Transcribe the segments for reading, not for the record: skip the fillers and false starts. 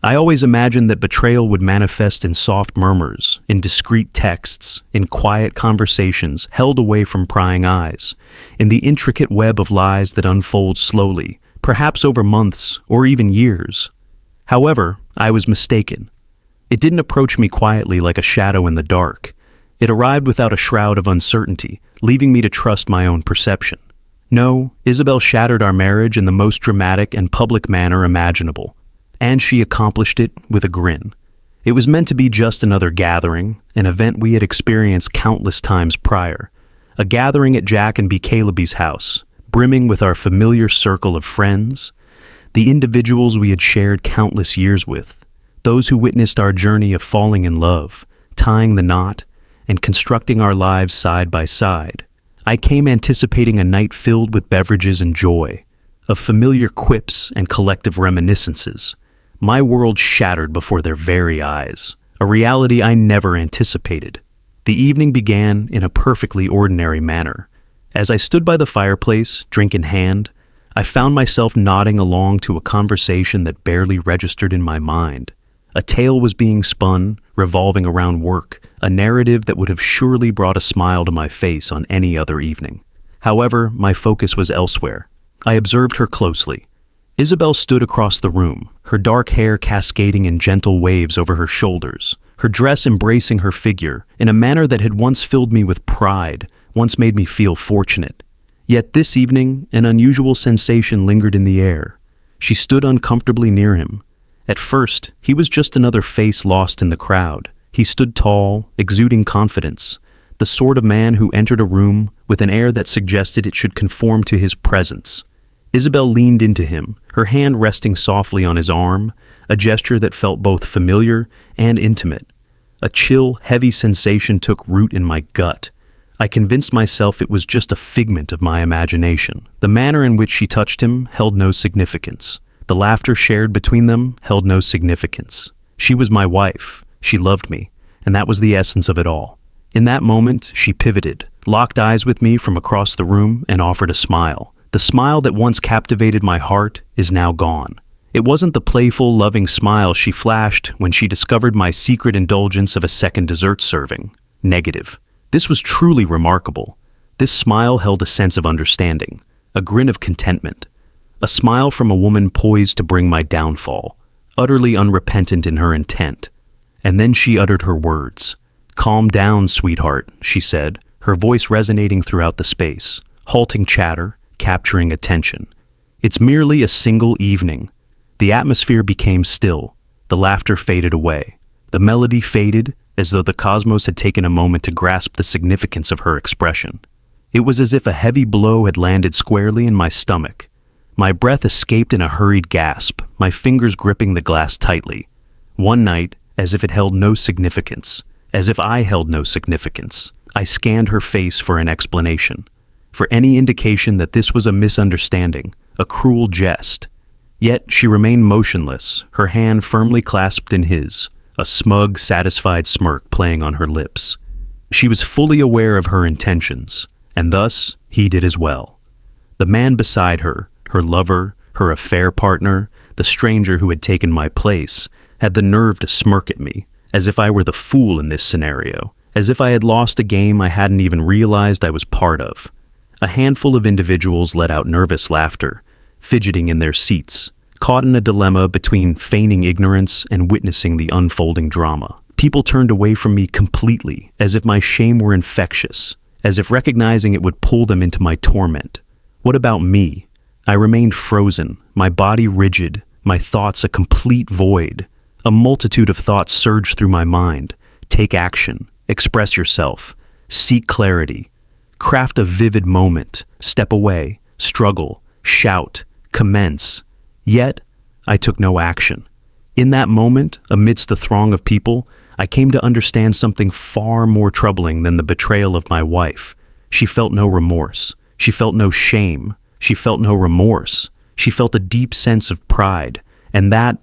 I always imagined that betrayal would manifest in soft murmurs, in discreet texts, in quiet conversations held away from prying eyes, in the intricate web of lies that unfolds slowly, perhaps over months or even years. However, I was mistaken. It didn't approach me quietly like a shadow in the dark. It arrived without a shroud of uncertainty, leaving me to trust my own perception. No, Isabel shattered our marriage in the most dramatic and public manner imaginable, and she accomplished it with a grin. It was meant to be just another gathering, an event we had experienced countless times prior, a gathering at Jack and B. Caleby's house, brimming with our familiar circle of friends, the individuals we had shared countless years with, those who witnessed our journey of falling in love, tying the knot, and constructing our lives side by side. I came anticipating a night filled with beverages and joy, of familiar quips and collective reminiscences. My world shattered before their very eyes, a reality I never anticipated. The evening began in a perfectly ordinary manner. As I stood by the fireplace, drink in hand, I found myself nodding along to a conversation that barely registered in my mind. A tale was being spun, revolving around work, a narrative that would have surely brought a smile to my face on any other evening. However, my focus was elsewhere. I observed her closely. Isabel stood across the room, her dark hair cascading in gentle waves over her shoulders, her dress embracing her figure in a manner that had once filled me with pride, once made me feel fortunate. Yet this evening, an unusual sensation lingered in the air. She stood uncomfortably near him. At first, he was just another face lost in the crowd. He stood tall, exuding confidence, the sort of man who entered a room with an air that suggested it should conform to his presence. Isabel leaned into him, her hand resting softly on his arm, a gesture that felt both familiar and intimate. A chill, heavy sensation took root in my gut. I convinced myself it was just a figment of my imagination. The manner in which she touched him held no significance. The laughter shared between them held no significance. She was my wife. She loved me, and that was the essence of it all. In that moment, she pivoted, locked eyes with me from across the room, and offered a smile. The smile that once captivated my heart is now gone. It wasn't the playful, loving smile she flashed when she discovered my secret indulgence of a second dessert serving. Negative. This was truly remarkable. This smile held a sense of understanding, a grin of contentment, a smile from a woman poised to bring my downfall, utterly unrepentant in her intent. And then she uttered her words. "Calm down, sweetheart," she said, her voice resonating throughout the space, halting chatter, capturing attention. "It's merely a single evening." The atmosphere became still. The laughter faded away. The melody faded, as though the cosmos had taken a moment to grasp the significance of her expression. It was as if a heavy blow had landed squarely in my stomach. My breath escaped in a hurried gasp, my fingers gripping the glass tightly. One night, as if it held no significance, as if I held no significance, I scanned her face for an explanation, for any indication that this was a misunderstanding, a cruel jest. Yet she remained motionless, her hand firmly clasped in his, a smug, satisfied smirk playing on her lips. She was fully aware of her intentions, and thus he did as well. The man beside her, her lover, her affair partner, the stranger who had taken my place, had the nerve to smirk at me, as if I were the fool in this scenario, as if I had lost a game I hadn't even realized I was part of. A handful of individuals let out nervous laughter, fidgeting in their seats, caught in a dilemma between feigning ignorance and witnessing the unfolding drama. People turned away from me completely, as if my shame were infectious, as if recognizing it would pull them into my torment. What about me? I remained frozen, my body rigid, my thoughts a complete void. A multitude of thoughts surged through my mind. Take action, express yourself, seek clarity, craft a vivid moment, step away, struggle, shout, commence. Yet, I took no action. In that moment, amidst the throng of people, I came to understand something far more troubling than the betrayal of my wife. She felt no remorse. She felt no shame. She felt no remorse. She felt a deep sense of pride, and that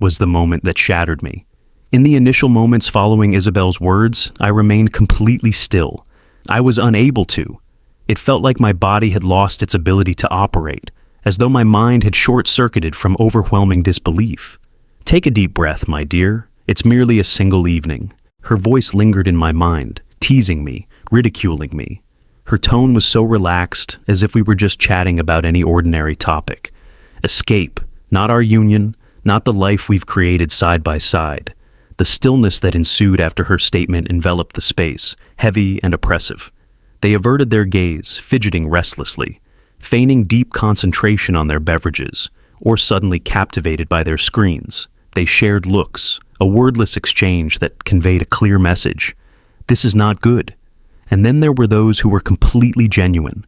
was the moment that shattered me. In the initial moments following Isabel's words, I remained completely still. I was unable to. It felt like my body had lost its ability to operate, as though my mind had short-circuited from overwhelming disbelief. Take a deep breath, my dear. It's merely a single evening. Her voice lingered in my mind, teasing me, ridiculing me. Her tone was so relaxed, as if we were just chatting about any ordinary topic. Escape, not our union, not the life we've created side by side. The stillness that ensued after her statement enveloped the space, heavy and oppressive. They averted their gaze, fidgeting restlessly, feigning deep concentration on their beverages, or suddenly captivated by their screens. They shared looks, a wordless exchange that conveyed a clear message. This is not good. And then there were those who were completely genuine.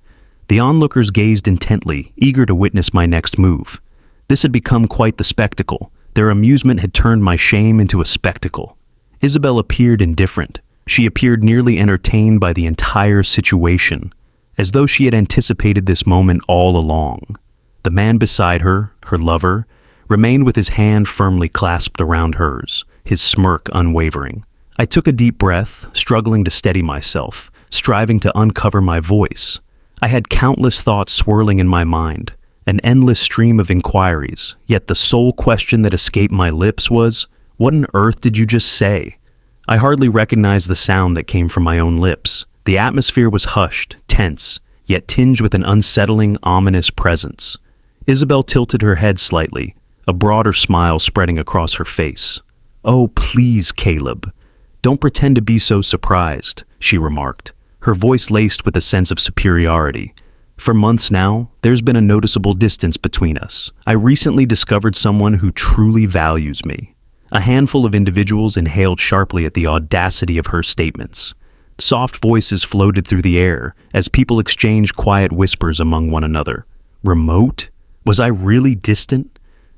The onlookers gazed intently, eager to witness my next move. This had become quite the spectacle. Their amusement had turned my shame into a spectacle. Isabel appeared indifferent. She appeared nearly entertained by the entire situation, as though she had anticipated this moment all along. The man beside her, her lover, remained with his hand firmly clasped around hers, his smirk unwavering. I took a deep breath, struggling to steady myself, striving to uncover my voice. I had countless thoughts swirling in my mind, an endless stream of inquiries, yet the sole question that escaped my lips was, "What on earth did you just say?" I hardly recognized the sound that came from my own lips. The atmosphere was hushed, tense, yet tinged with an unsettling, ominous presence. Isabel tilted her head slightly, a broader smile spreading across her face. "Oh, please, Caleb. Don't pretend to be so surprised," she remarked, her voice laced with a sense of superiority. "For months now, there's been a noticeable distance between us. I recently discovered someone who truly values me." A handful of individuals inhaled sharply at the audacity of her statements. Soft voices floated through the air as people exchanged quiet whispers among one another. Remote? Was I really distant?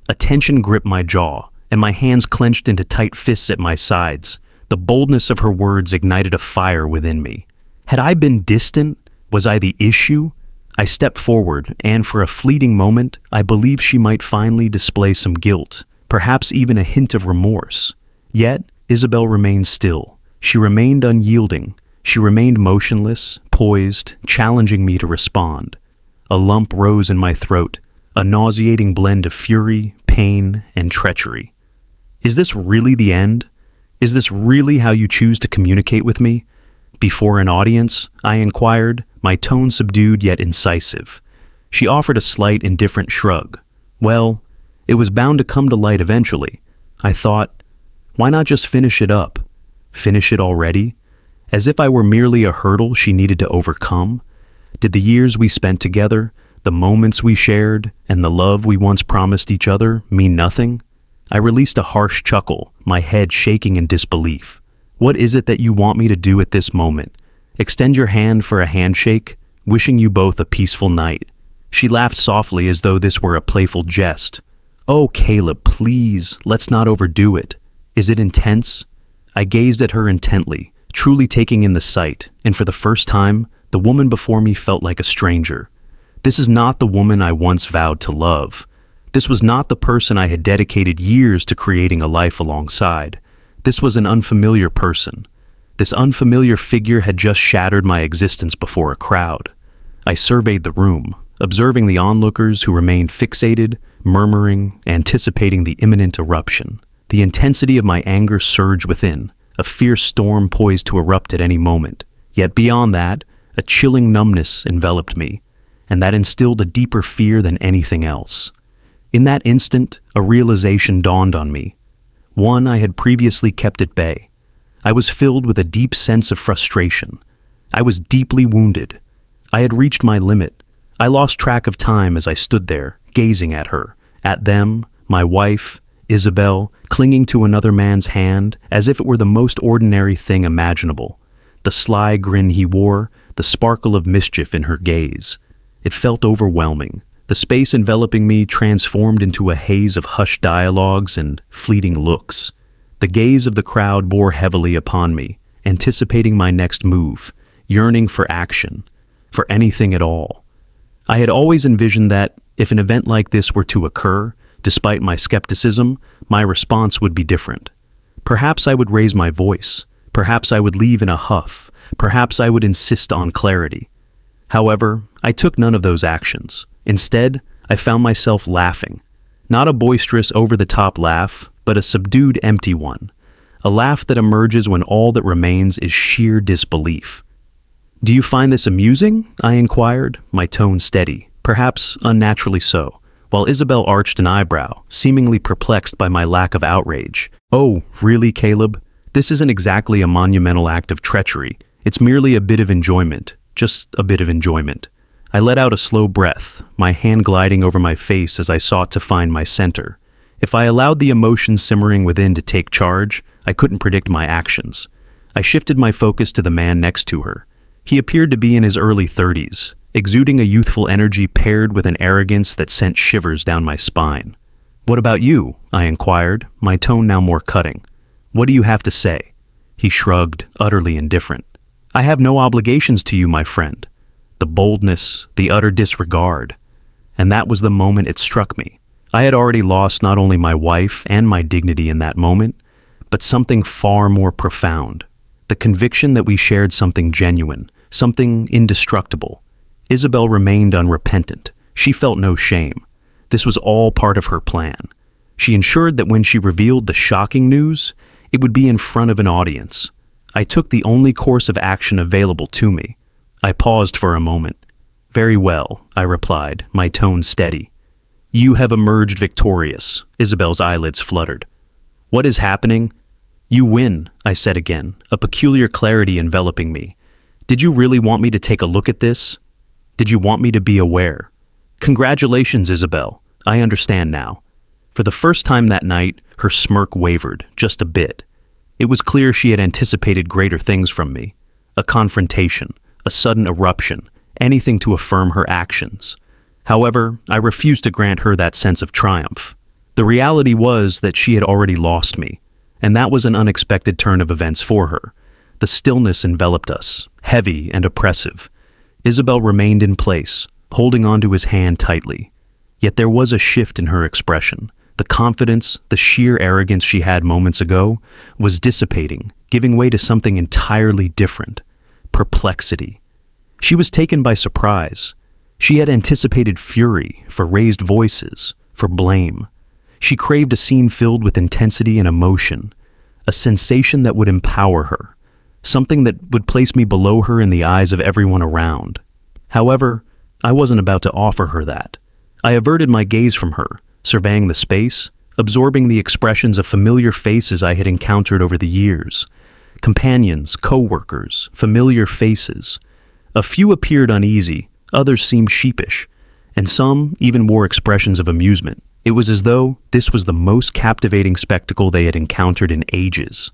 A tension gripped my jaw, and my hands clenched into tight fists at my sides. The boldness of her words ignited a fire within me. Had I been distant? Was I the issue? I stepped forward, and for a fleeting moment, I believed she might finally display some guilt, perhaps even a hint of remorse. Yet, Isabel remained still. She remained unyielding. She remained motionless, poised, challenging me to respond. A lump rose in my throat, a nauseating blend of fury, pain, and treachery. Is this really the end? Is this really how you choose to communicate with me? Before an audience, I inquired, my tone subdued yet incisive. She offered a slight, indifferent shrug. Well, it was bound to come to light eventually. I thought, why not just finish it up? Finish it already? As if I were merely a hurdle she needed to overcome? Did the years we spent together, the moments we shared, and the love we once promised each other mean nothing? I released a harsh chuckle, my head shaking in disbelief. What is it that you want me to do at this moment? Extend your hand for a handshake, wishing you both a peaceful night. She laughed softly as though this were a playful jest. Oh, Caleb, please, let's not overdo it. Is it intense? I gazed at her intently, truly taking in the sight, and for the first time, the woman before me felt like a stranger. This is not the woman I once vowed to love. This was not the person I had dedicated years to creating a life alongside. This was an unfamiliar person. This unfamiliar figure had just shattered my existence before a crowd. I surveyed the room, observing the onlookers who remained fixated, murmuring, anticipating the imminent eruption. The intensity of my anger surged within, a fierce storm poised to erupt at any moment. Yet beyond that, a chilling numbness enveloped me, and that instilled a deeper fear than anything else. In that instant, a realization dawned on me, one I had previously kept at bay. I was filled with a deep sense of frustration. I was deeply wounded. I had reached my limit. I lost track of time as I stood there, gazing at her, at them, my wife, Isabel, clinging to another man's hand as if it were the most ordinary thing imaginable. The sly grin he wore, the sparkle of mischief in her gaze. It felt overwhelming. The space enveloping me transformed into a haze of hushed dialogues and fleeting looks. The gaze of the crowd bore heavily upon me, anticipating my next move, yearning for action, for anything at all. I had always envisioned that, if an event like this were to occur, despite my skepticism, my response would be different. Perhaps I would raise my voice. Perhaps I would leave in a huff. Perhaps I would insist on clarity. However, I took none of those actions. Instead, I found myself laughing. Not a boisterous, over-the-top laugh, but a subdued, empty one. A laugh that emerges when all that remains is sheer disbelief. "Do you find this amusing?" I inquired, my tone steady, perhaps unnaturally so, while Isabel arched an eyebrow, seemingly perplexed by my lack of outrage. "Oh, really, Caleb? This isn't exactly a monumental act of treachery. It's merely a bit of enjoyment, just a bit of enjoyment." I let out a slow breath, my hand gliding over my face as I sought to find my center. If I allowed the emotion simmering within to take charge, I couldn't predict my actions. I shifted my focus to the man next to her. He appeared to be in his early 30s, exuding a youthful energy paired with an arrogance that sent shivers down my spine. "What about you?" I inquired, my tone now more cutting. "What do you have to say?" He shrugged, utterly indifferent. "I have no obligations to you, my friend." The boldness, the utter disregard. And that was the moment it struck me. I had already lost not only my wife and my dignity in that moment, but something far more profound. The conviction that we shared something genuine, something indestructible. Isabel remained unrepentant. She felt no shame. This was all part of her plan. She ensured that when she revealed the shocking news, it would be in front of an audience. I took the only course of action available to me. I paused for a moment. "Very well," I replied, my tone steady. "You have emerged victorious." Isabel's eyelids fluttered. "What is happening?" "You win," I said again, a peculiar clarity enveloping me. "Did you really want me to take a look at this? Did you want me to be aware?" "Congratulations, Isabel. I understand now." For the first time that night, her smirk wavered, just a bit. It was clear she had anticipated greater things from me. A confrontation, a sudden eruption, anything to affirm her actions. However, I refused to grant her that sense of triumph. The reality was that she had already lost me, and that was an unexpected turn of events for her. The stillness enveloped us, heavy and oppressive. Isabel remained in place, holding onto his hand tightly. Yet there was a shift in her expression. The confidence, the sheer arrogance she had moments ago, was dissipating, giving way to something entirely different. Perplexity. She was taken by surprise. She had anticipated fury, for raised voices, for blame. She craved a scene filled with intensity and emotion, a sensation that would empower her, something that would place me below her in the eyes of everyone around. However, I wasn't about to offer her that. I averted my gaze from her, surveying the space, absorbing the expressions of familiar faces I had encountered over the years. Companions, co-workers, familiar faces. A few appeared uneasy, others seemed sheepish, and some even wore expressions of amusement. It was as though this was the most captivating spectacle they had encountered in ages.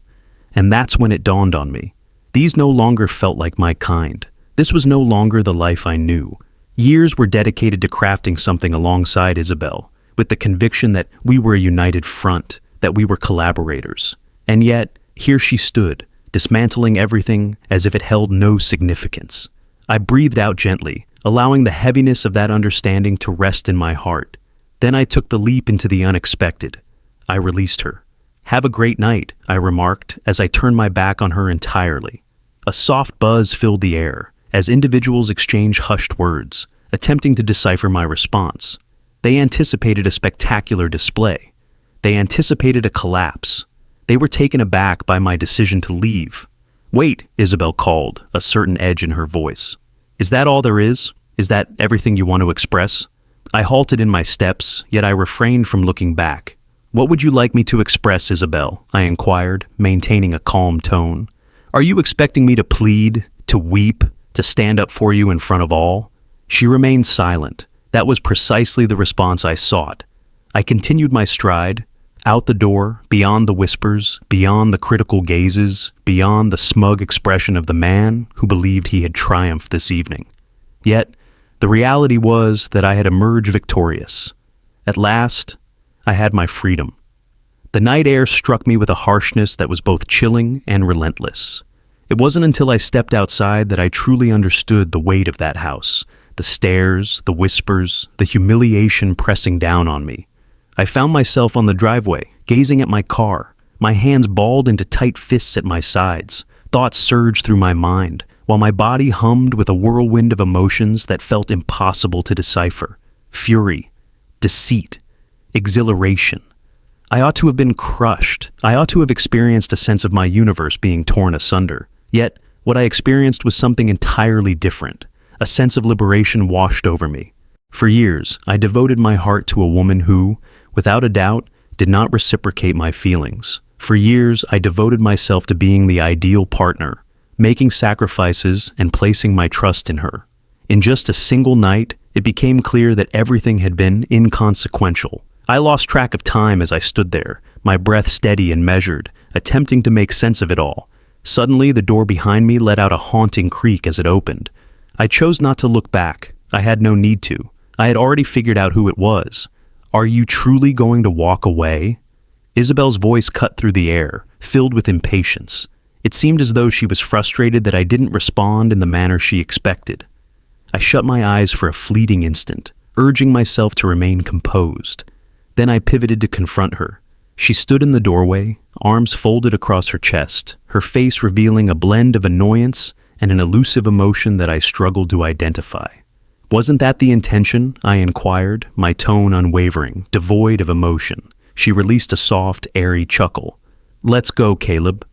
And that's when it dawned on me. These no longer felt like my kind. This was no longer the life I knew. Years were dedicated to crafting something alongside Isabel, with the conviction that we were a united front, that we were collaborators. And yet, here she stood, dismantling everything as if it held no significance. I breathed out gently, allowing the heaviness of that understanding to rest in my heart. Then I took the leap into the unexpected. I released her. "Have a great night," I remarked as I turned my back on her entirely. A soft buzz filled the air as individuals exchanged hushed words, attempting to decipher my response. They anticipated a spectacular display. They anticipated a collapse. They were taken aback by my decision to leave. "Wait," Isabel called, a certain edge in her voice. "Is that all there is? Is that everything you want to express?" I halted in my steps, yet I refrained from looking back. "What would you like me to express, Isabel?" I inquired, maintaining a calm tone. "Are you expecting me to plead, to weep, to stand up for you in front of all?" She remained silent. That was precisely the response I sought. I continued my stride, out the door, beyond the whispers, beyond the critical gazes, beyond the smug expression of the man who believed he had triumphed this evening. Yet, the reality was that I had emerged victorious. At last, I had my freedom. The night air struck me with a harshness that was both chilling and relentless. It wasn't until I stepped outside that I truly understood the weight of that house, the stares, the whispers, the humiliation pressing down on me. I found myself on the driveway, gazing at my car, my hands balled into tight fists at my sides. Thoughts surged through my mind, while my body hummed with a whirlwind of emotions that felt impossible to decipher. Fury, deceit, exhilaration. I ought to have been crushed. I ought to have experienced a sense of my universe being torn asunder. Yet, what I experienced was something entirely different. A sense of liberation washed over me. For years, I devoted my heart to a woman who, without a doubt, did not reciprocate my feelings. For years, I devoted myself to being the ideal partner, making sacrifices and placing my trust in her. In just a single night, it became clear that everything had been inconsequential. I lost track of time as I stood there, my breath steady and measured, attempting to make sense of it all. Suddenly, the door behind me let out a haunting creak as it opened. I chose not to look back. I had no need to. I had already figured out who it was. "Are you truly going to walk away?" Isabel's voice cut through the air, filled with impatience. It seemed as though she was frustrated that I didn't respond in the manner she expected. I shut my eyes for a fleeting instant, urging myself to remain composed. Then I pivoted to confront her. She stood in the doorway, arms folded across her chest, her face revealing a blend of annoyance and an elusive emotion that I struggled to identify. "Wasn't that the intention?" I inquired, my tone unwavering, devoid of emotion. She released a soft, airy chuckle. "Let's go, Caleb.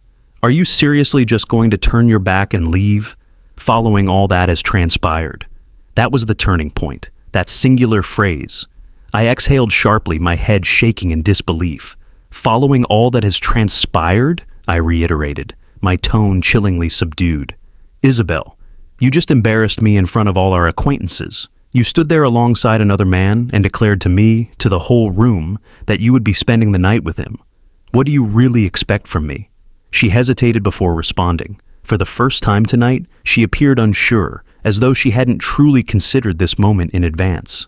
Are you seriously just going to turn your back and leave?" Following all that has transpired. That was the turning point, that singular phrase. I exhaled sharply, my head shaking in disbelief. "Following all that has transpired?" I reiterated, my tone chillingly subdued. "Isabel, you just embarrassed me in front of all our acquaintances. You stood there alongside another man and declared to me, to the whole room, that you would be spending the night with him. What do you really expect from me?" She hesitated before responding. For the first time tonight, she appeared unsure, as though she hadn't truly considered this moment in advance.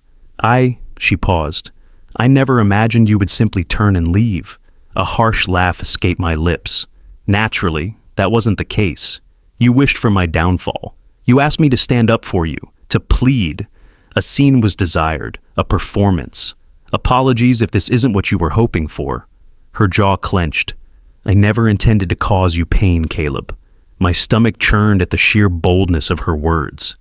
She paused. "I never imagined you would simply turn and leave." A harsh laugh escaped my lips. "Naturally, that wasn't the case. You wished for my downfall. You asked me to stand up for you, to plead. A scene was desired, a performance. Apologies if this isn't what you were hoping for." Her jaw clenched. "I never intended to cause you pain, Caleb." My stomach churned at the sheer boldness of her words.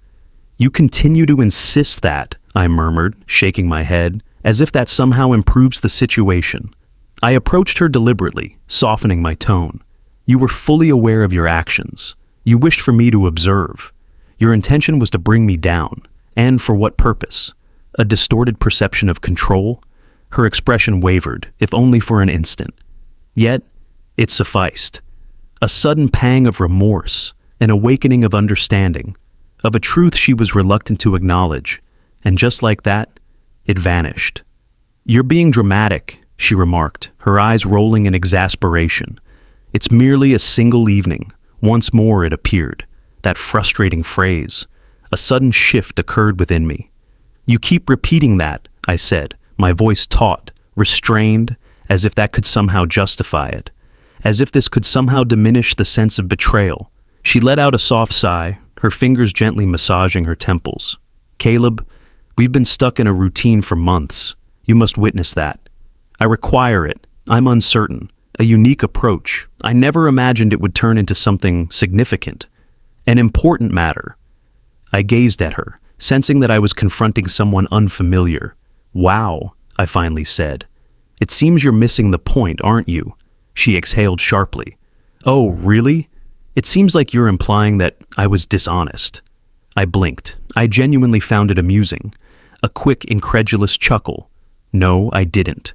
"You continue to insist that," I murmured, shaking my head, as if that somehow improves the situation. I approached her deliberately, softening my tone. "You were fully aware of your actions. You wished for me to observe. Your intention was to bring me down. And for what purpose? A distorted perception of control?" Her expression wavered, if only for an instant. Yet, it sufficed. A sudden pang of remorse, an awakening of understanding, of a truth she was reluctant to acknowledge, and just like that, it vanished. "You're being dramatic," she remarked, her eyes rolling in exasperation. "It's merely a single evening." Once more it appeared, that frustrating phrase. A sudden shift occurred within me. "You keep repeating that," I said, my voice taut, restrained, as if that could somehow justify it. As if this could somehow diminish the sense of betrayal. She let out a soft sigh, her fingers gently massaging her temples. "Caleb, we've been stuck in a routine for months. You must witness that. I require it. I'm uncertain. A unique approach. I never imagined it would turn into something significant. An important matter." I gazed at her, sensing that I was confronting someone unfamiliar. "Wow," I finally said. "It seems you're missing the point, aren't you?" She exhaled sharply. "Oh, really? It seems like you're implying that I was dishonest." I blinked. I genuinely found it amusing. A quick, incredulous chuckle. "No, I didn't."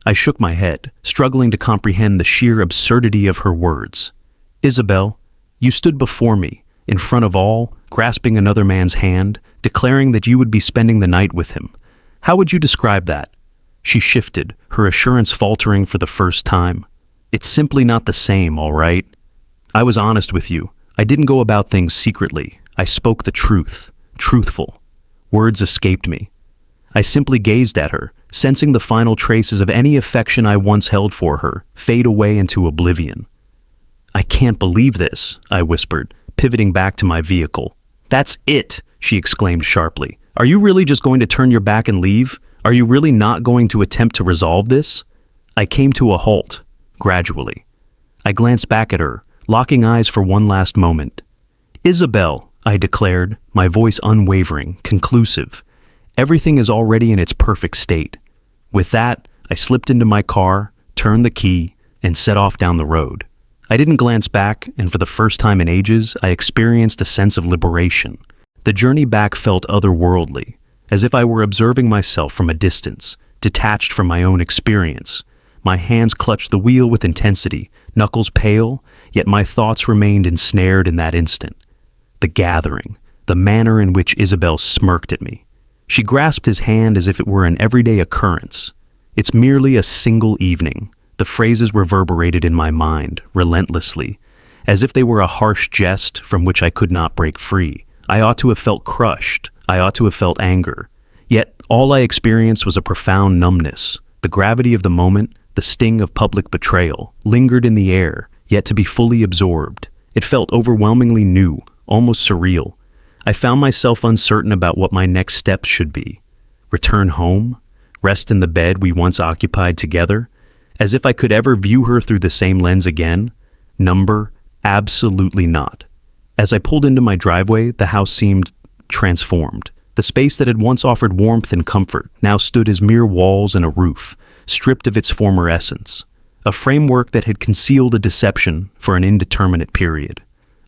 I shook my head, struggling to comprehend the sheer absurdity of her words. "Isabel, you stood before me, in front of all, grasping another man's hand, declaring that you would be spending the night with him. How would you describe that?" She shifted, her assurance faltering for the first time. "It's simply not the same, all right? I was honest with you. I didn't go about things secretly. I spoke the truth. Truthful." Words escaped me. I simply gazed at her, sensing the final traces of any affection I once held for her fade away into oblivion. "I can't believe this," I whispered, pivoting back to my vehicle. "That's it," she exclaimed sharply. "Are you really just going to turn your back and leave? Are you really not going to attempt to resolve this?" I came to a halt, gradually. I glanced back at her, locking eyes for one last moment. "Isabel," I declared, my voice unwavering, conclusive. "Everything is already in its perfect state." With that, I slipped into my car, turned the key, and set off down the road. I didn't glance back, and for the first time in ages, I experienced a sense of liberation. The journey back felt otherworldly, as if I were observing myself from a distance, detached from my own experience. My hands clutched the wheel with intensity, knuckles pale, yet my thoughts remained ensnared in that instant. The gathering, the manner in which Isabel smirked at me. She grasped his hand as if it were an everyday occurrence. It's merely a single evening. The phrases reverberated in my mind, relentlessly, as if they were a harsh jest from which I could not break free. I ought to have felt crushed. I ought to have felt anger. Yet all I experienced was a profound numbness. The gravity of the moment, the sting of public betrayal, lingered in the air, yet to be fully absorbed. It felt overwhelmingly new, almost surreal. I found myself uncertain about what my next steps should be. Return home? Rest in the bed we once occupied together? As if I could ever view her through the same lens again? Number? Absolutely not. As I pulled into my driveway, the house seemed transformed. The space that had once offered warmth and comfort now stood as mere walls and a roof, stripped of its former essence, a framework that had concealed a deception for an indeterminate period.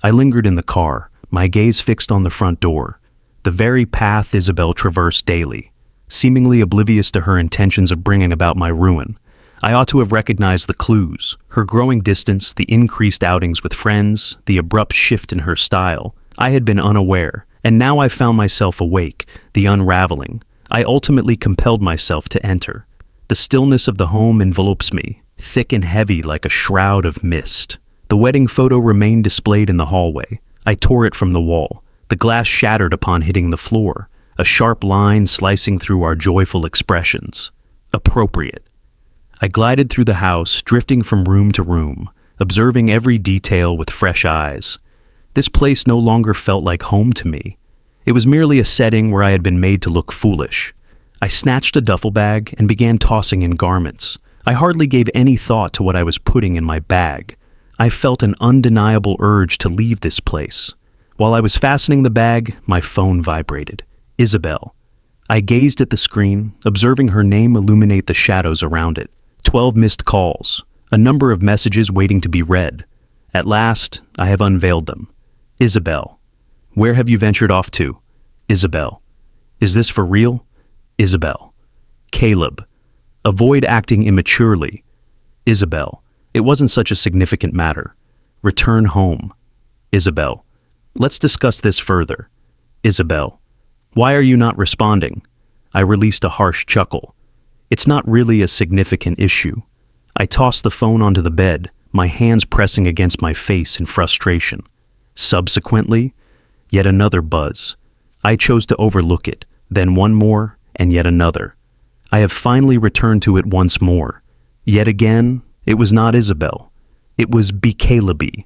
I lingered in the car, my gaze fixed on the front door, the very path Isabel traversed daily, seemingly oblivious to her intentions of bringing about my ruin. I ought to have recognized the clues, her growing distance, the increased outings with friends, the abrupt shift in her style. I had been unaware, and now I found myself awake, the unraveling. I ultimately compelled myself to enter. The stillness of the home envelopes me, thick and heavy like a shroud of mist. The wedding photo remained displayed in the hallway. I tore it from the wall. The glass shattered upon hitting the floor, a sharp line slicing through our joyful expressions. Appropriate. I glided through the house, drifting from room to room, observing every detail with fresh eyes. This place no longer felt like home to me. It was merely a setting where I had been made to look foolish. I snatched a duffel bag and began tossing in garments. I hardly gave any thought to what I was putting in my bag. I felt an undeniable urge to leave this place. While I was fastening the bag, my phone vibrated. Isabel. I gazed at the screen, observing her name illuminate the shadows around it. 12 missed calls, a number of messages waiting to be read. At last, I have unveiled them. Isabel. Where have you ventured off to? Isabel. Is this for real? Isabel. Caleb. Avoid acting immaturely. Isabel. It wasn't such a significant matter. Return home. Isabel. Let's discuss this further. Isabel. Why are you not responding? I released a harsh chuckle. It's not really a significant issue. I tossed the phone onto the bed, my hands pressing against my face in frustration. Subsequently, yet another buzz. I chose to overlook it, then one more, and yet another. I have finally returned to it once more. Yet again, it was not Isabel. It was Betrayal.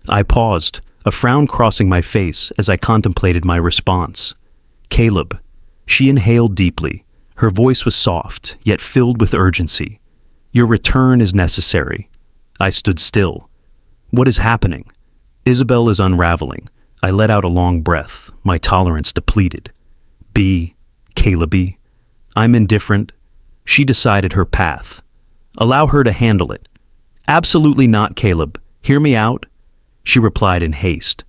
I paused, a frown crossing my face as I contemplated my response. Caleb. She inhaled deeply. Her voice was soft, yet filled with urgency. Your return is necessary. I stood still. What is happening? Isabel is unraveling. I let out a long breath, my tolerance depleted. Caleb. I'm indifferent. She decided her path. Allow her to handle it. Absolutely not, Caleb. Hear me out. She replied in haste.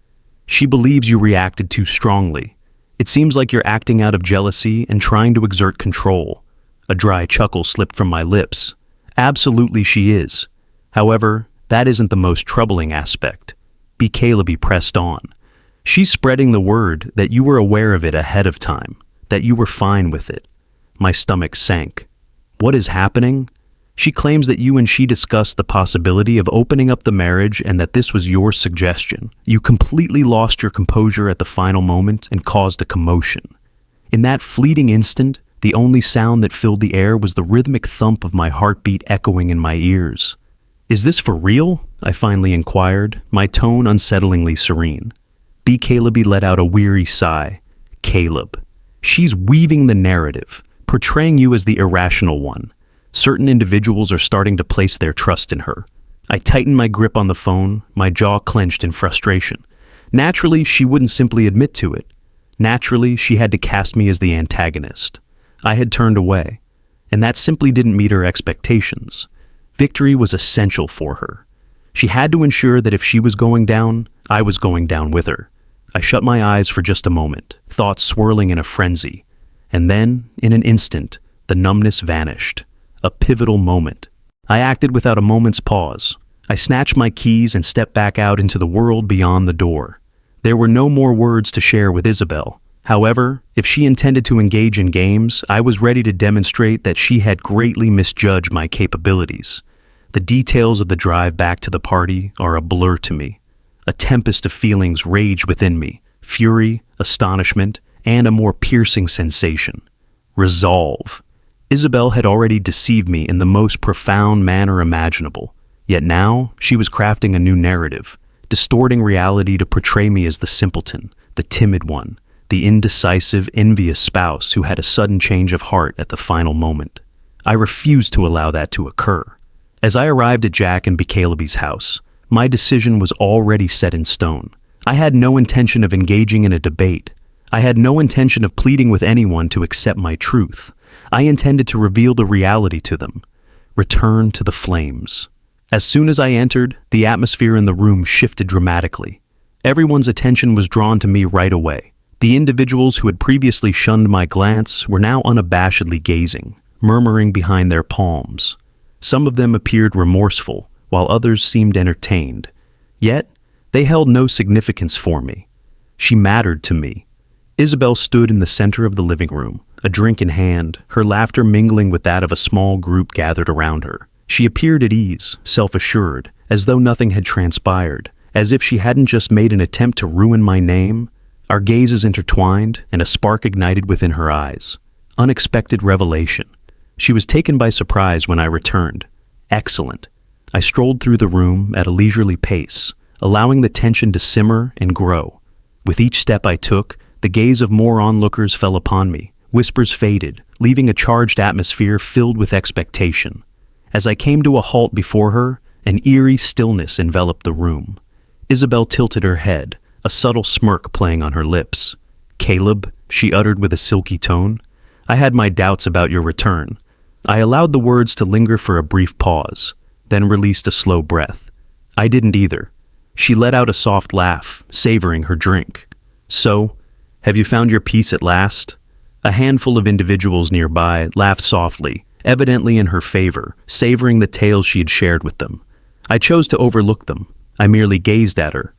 She believes you reacted too strongly. It seems like you're acting out of jealousy and trying to exert control. A dry chuckle slipped from my lips. Absolutely she is. However, that isn't the most troubling aspect. Caleb pressed on. She's spreading the word that you were aware of it ahead of time, that you were fine with it. My stomach sank. What is happening? She claims that you and she discussed the possibility of opening up the marriage and that this was your suggestion. You completely lost your composure at the final moment and caused a commotion. In that fleeting instant, the only sound that filled the air was the rhythmic thump of my heartbeat echoing in my ears. Is this for real? I finally inquired, my tone unsettlingly serene. Caleb let out a weary sigh. Caleb. She's weaving the narrative, portraying you as the irrational one. Certain individuals are starting to place their trust in her. I tightened my grip on the phone, my jaw clenched in frustration. Naturally, she wouldn't simply admit to it. Naturally, she had to cast me as the antagonist. I had turned away. and that simply didn't meet her expectations. Victory was essential for her. She had to ensure that if she was going down, I was going down with her. I shut my eyes for just a moment, thoughts swirling in a frenzy. And then, in an instant, the numbness vanished. A pivotal moment. I acted without a moment's pause. I snatched my keys and stepped back out into the world beyond the door. There were no more words to share with Isabel. However, if she intended to engage in games, I was ready to demonstrate that she had greatly misjudged my capabilities. The details of the drive back to the party are a blur to me. A tempest of feelings raged within me: fury, astonishment, and a more piercing sensation: resolve. Isabel had already deceived me in the most profound manner imaginable, yet now she was crafting a new narrative, distorting reality to portray me as the simpleton, the timid one, the indecisive, envious spouse who had a sudden change of heart at the final moment. I refused to allow that to occur. As I arrived at Jack and Bicalaby's house, my decision was already set in stone. I had no intention of engaging in a debate. I had no intention of pleading with anyone to accept my truth. I intended to reveal the reality to them. Return to the flames. As soon as I entered, the atmosphere in the room shifted dramatically. Everyone's attention was drawn to me right away. The individuals who had previously shunned my glance were now unabashedly gazing, murmuring behind their palms. Some of them appeared remorseful, while others seemed entertained. Yet, they held no significance for me. She mattered to me. Isabel stood in the center of the living room, a drink in hand, her laughter mingling with that of a small group gathered around her. She appeared at ease, self-assured, as though nothing had transpired, as if she hadn't just made an attempt to ruin my name. Our gazes intertwined, and a spark ignited within her eyes. Unexpected revelation. She was taken by surprise when I returned. Excellent. I strolled through the room at a leisurely pace, allowing the tension to simmer and grow. With each step I took, the gaze of more onlookers fell upon me. Whispers faded, leaving a charged atmosphere filled with expectation. As I came to a halt before her, an eerie stillness enveloped the room. Isabel tilted her head, a subtle smirk playing on her lips. "Caleb," she uttered with a silky tone, "I had my doubts about your return." I allowed the words to linger for a brief pause, then released a slow breath. I didn't either. She let out a soft laugh, savoring her drink. "So, have you found your peace at last?" A handful of individuals nearby laughed softly, evidently in her favor, savoring the tales she had shared with them. I chose to overlook them. I merely gazed at her.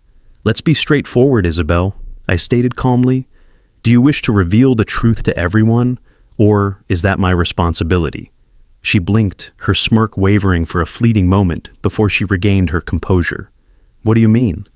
"Let's be straightforward, Isabel," I stated calmly. "Do you wish to reveal the truth to everyone, or is that my responsibility?" She blinked, her smirk wavering for a fleeting moment before she regained her composure. "What do you mean?"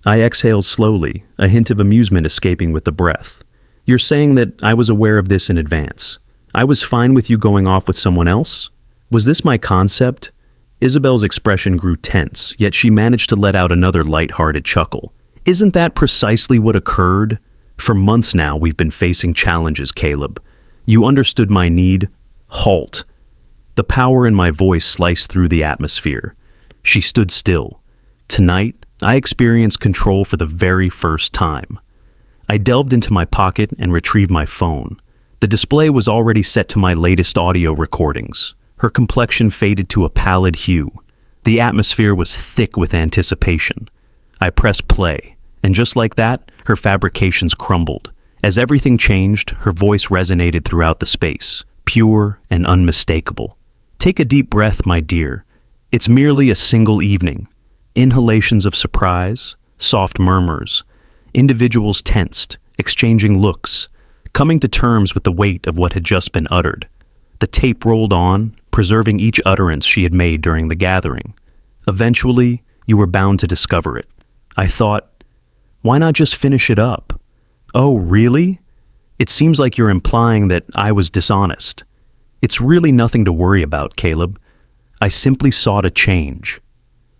I exhaled slowly, a hint of amusement escaping with the breath. "You're saying that I was aware of this in advance. I was fine with you going off with someone else? Was this my concept?" Isabel's expression grew tense, yet she managed to let out another light-hearted chuckle. "Isn't that precisely what occurred? For months now we've been facing challenges, Caleb. You understood my need. Halt." The power in my voice sliced through the atmosphere. She stood still. Tonight, I experienced control for the very first time. I delved into my pocket and retrieved my phone. The display was already set to my latest audio recordings. Her complexion faded to a pallid hue. The atmosphere was thick with anticipation. I pressed play, and just like that, her fabrications crumbled. As everything changed, her voice resonated throughout the space, pure and unmistakable. "Take a deep breath, my dear. It's merely a single evening." Inhalations of surprise, soft murmurs, individuals tensed, exchanging looks, coming to terms with the weight of what had just been uttered. The tape rolled on, preserving each utterance she had made during the gathering. Eventually, you were bound to discover it. I thought, why not just finish it up? "Oh, really? It seems like you're implying that I was dishonest." "It's really nothing to worry about, Caleb. I simply sought a change."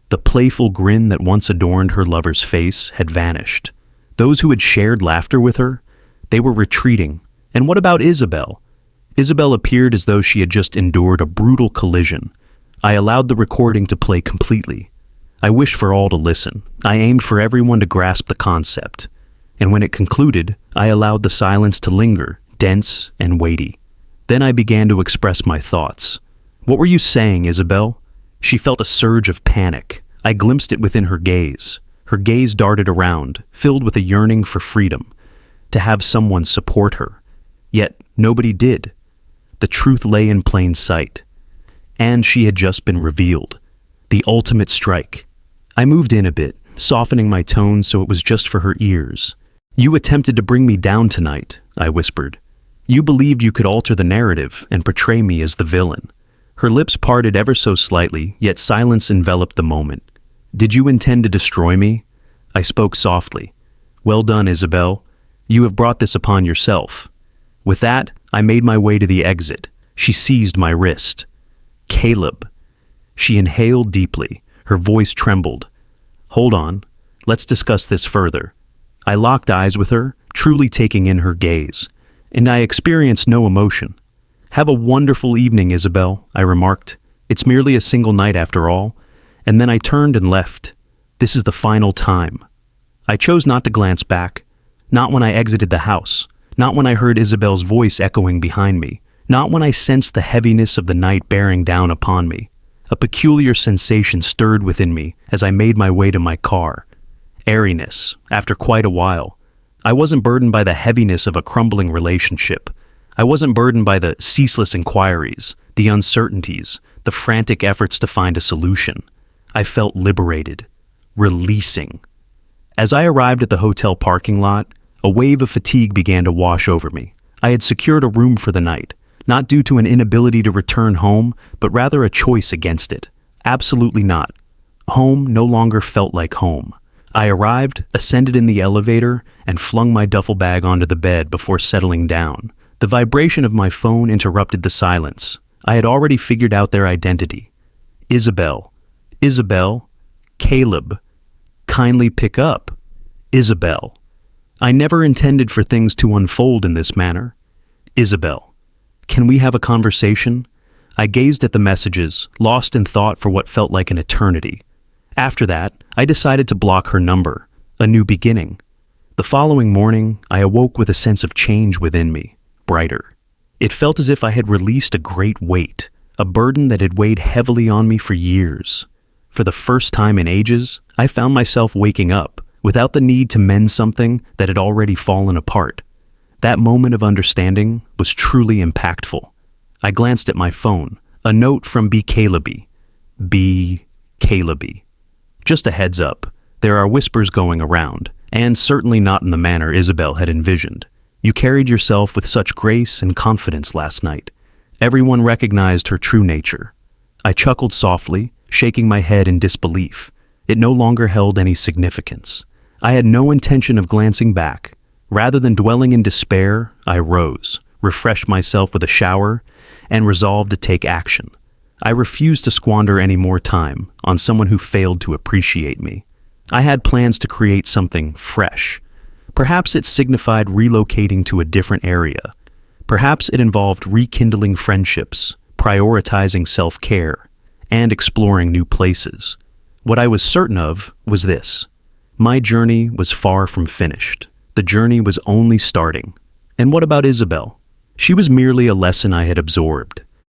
The playful grin that once adorned her lover's face had vanished. Those who had shared laughter with her, they were retreating. And what about Isabel? Isabel appeared as though she had just endured a brutal collision. I allowed the recording to play completely. I wished for all to listen. I aimed for everyone to grasp the concept. And when it concluded, I allowed the silence to linger, dense and weighty. Then I began to express my thoughts. "What were you saying, Isabel?" She felt a surge of panic. I glimpsed it within her gaze. Her gaze darted around, filled with a yearning for freedom, to have someone support her. Yet nobody did. The truth lay in plain sight. And she had just been revealed. The ultimate strike. I moved in a bit, softening my tone so it was just for her ears. "You attempted to bring me down tonight," I whispered. "You believed you could alter the narrative and portray me as the villain." Her lips parted ever so slightly, yet silence enveloped the moment. "Did you intend to destroy me?" I spoke softly. "Well done, Isabel. You have brought this upon yourself." With that, I made my way to the exit. She seized my wrist. "Caleb." She inhaled deeply. Her voice trembled. "Hold on. Let's discuss this further." I locked eyes with her, truly taking in her gaze, and I experienced no emotion. "Have a wonderful evening, Isabel," I remarked. "It's merely a single night after all." And then I turned and left. This is the final time. I chose not to glance back. Not when I exited the house. Not when I heard Isabel's voice echoing behind me. Not when I sensed the heaviness of the night bearing down upon me. A peculiar sensation stirred within me as I made my way to my car. Airiness, after quite a while. I wasn't burdened by the heaviness of a crumbling relationship. I wasn't burdened by the ceaseless inquiries, the uncertainties, the frantic efforts to find a solution. I felt liberated, releasing. As I arrived at the hotel parking lot, a wave of fatigue began to wash over me. I had secured a room for the night, not due to an inability to return home, but rather a choice against it. Absolutely not. Home no longer felt like home. I arrived, ascended in the elevator, and flung my duffel bag onto the bed before settling down. The vibration of my phone interrupted the silence. I had already figured out their identity. Isabel. Isabel. Caleb. Kindly pick up. Isabel. I never intended for things to unfold in this manner. Isabel. Can we have a conversation? I gazed at the messages, lost in thought for what felt like an eternity. After that, I decided to block her number, a new beginning. The following morning, I awoke with a sense of change within me, brighter. It felt as if I had released a great weight, a burden that had weighed heavily on me for years. For the first time in ages, I found myself waking up, without the need to mend something that had already fallen apart. That moment of understanding was truly impactful. I glanced at my phone, a note from B. Caleby. B. Caleby. Just a heads up, there are whispers going around, and certainly not in the manner Isabel had envisioned. You carried yourself with such grace and confidence last night. Everyone recognized her true nature. I chuckled softly, shaking my head in disbelief. It no longer held any significance. I had no intention of glancing back. Rather than dwelling in despair, I rose, refreshed myself with a shower, and resolved to take action. I refused to squander any more time on someone who failed to appreciate me. I had plans to create something fresh. Perhaps it signified relocating to a different area. Perhaps it involved rekindling friendships, prioritizing self-care, and exploring new places. What I was certain of was this. My journey was far from finished. The journey was only starting. And what about Isabel? She was merely a lesson I had absorbed,